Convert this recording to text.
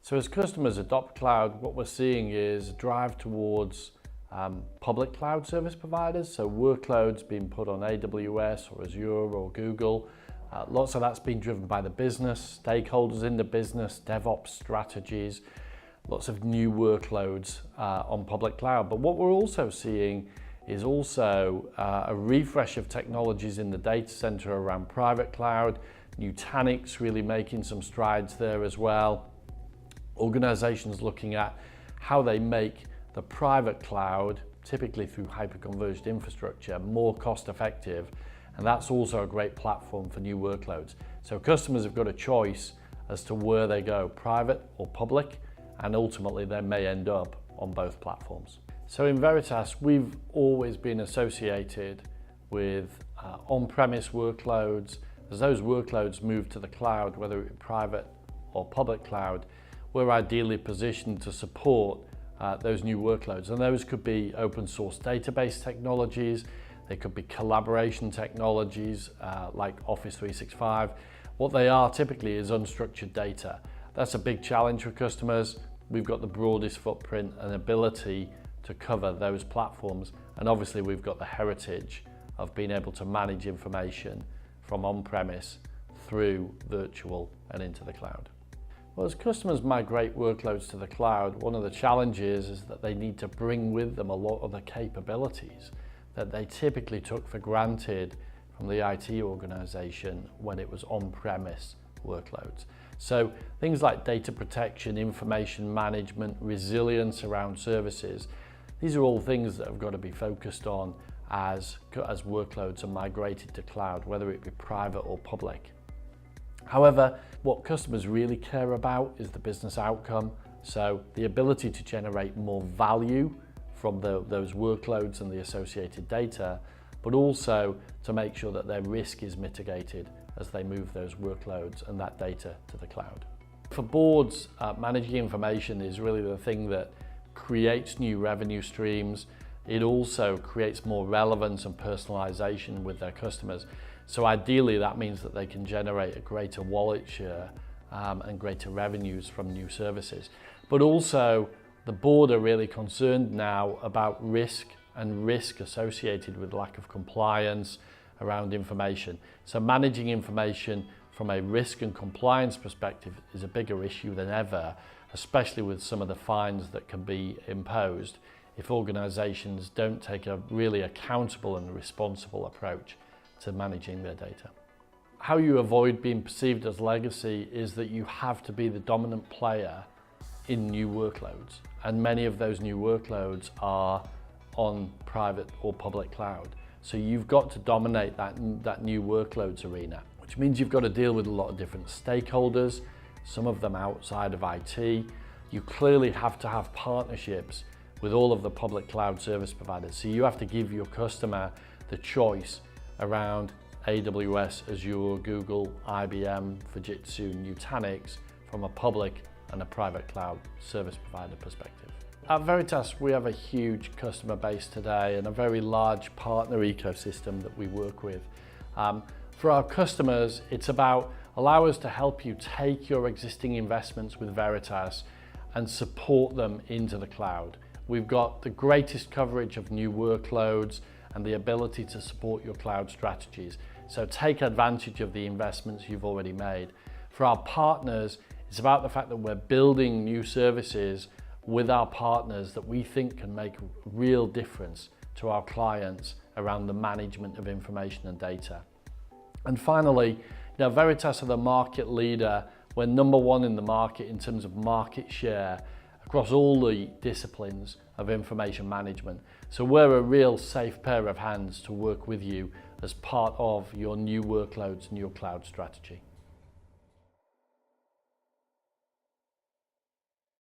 So as customers adopt cloud, what we're seeing is a drive towards public cloud service providers, so workloads being put on AWS or Azure or Google. Lots of that's been driven by the business, stakeholders in the business, DevOps strategies, lots of new workloads on public cloud. But what we're also seeing is also a refresh of technologies in the data center around private cloud, Nutanix really making some strides there as well. Organizations looking at how they make the private cloud, typically through hyperconverged infrastructure, more cost effective. And that's also a great platform for new workloads. So customers have got a choice as to where they go, private or public, and ultimately they may end up on both platforms. So in Veritas, we've always been associated with on-premise workloads. As those workloads move to the cloud, whether it be private or public cloud, we're ideally positioned to support those new workloads. And those could be open source database technologies, they could be collaboration technologies like Office 365. What they are typically is unstructured data. That's a big challenge for customers. We've got the broadest footprint and ability to cover those platforms. And obviously we've got the heritage of being able to manage information from on-premise through virtual and into the cloud. Well, as customers migrate workloads to the cloud, one of the challenges is that they need to bring with them a lot of the capabilities that they typically took for granted from the IT organization when it was on-premise workloads. So things like data protection, information management, resilience around services, these are all things that have got to be focused on as workloads are migrated to cloud, whether it be private or public. However, what customers really care about is the business outcome. So the ability to generate more value from those workloads and the associated data, but also to make sure that their risk is mitigated as they move those workloads and that data to the cloud. For boards, managing information is really the thing that creates new revenue streams. It also creates more relevance and personalization with their customers. So ideally that means that they can generate a greater wallet share and greater revenues from new services. But also the board are really concerned now about risk and risk associated with lack of compliance around information. So managing information from a risk and compliance perspective is a bigger issue than ever, especially with some of the fines that can be imposed if organizations don't take a really accountable and responsible approach to managing their data. How you avoid being perceived as legacy is that you have to be the dominant player in new workloads. And many of those new workloads are on private or public cloud. So you've got to dominate that new workloads arena, which means you've got to deal with a lot of different stakeholders, some of them outside of IT. You clearly have to have partnerships with all of the public cloud service providers. So you have to give your customer the choice around AWS, Azure, Google, IBM, Fujitsu, Nutanix from a public and a private cloud service provider perspective. At Veritas, we have a huge customer base today and a very large partner ecosystem that we work with. For our customers, it's about allow us to help you take your existing investments with Veritas and support them into the cloud. We've got the greatest coverage of new workloads and the ability to support your cloud strategies. So take advantage of the investments you've already made. For our partners, it's about the fact that we're building new services with our partners that we think can make a real difference to our clients around the management of information and data. And finally, Veritas are the market leader. We're number one in the market in terms of market share across all the disciplines of information management. So we're a real safe pair of hands to work with you as part of your new workloads and your cloud strategy.